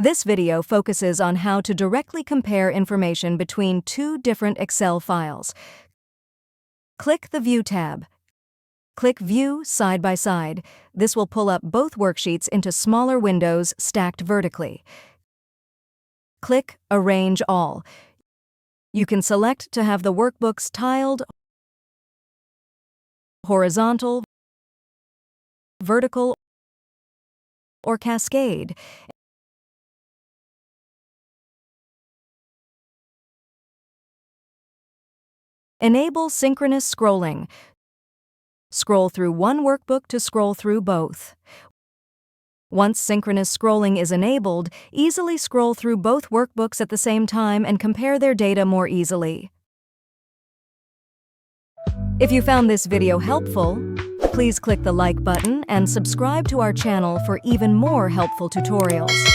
This video focuses on how to directly compare information between two different Excel files. Click the View tab. Click View side by side. This will pull up both worksheets into smaller windows stacked vertically. Click Arrange All. You can select to have the workbooks tiled, horizontal, vertical, or cascade. Enable synchronous scrolling. Scroll through one workbook to scroll through both. Once synchronous scrolling is enabled, easily scroll through both workbooks at the same time and compare their data more easily. If you found this video helpful, please click the like button and subscribe to our channel for even more helpful tutorials.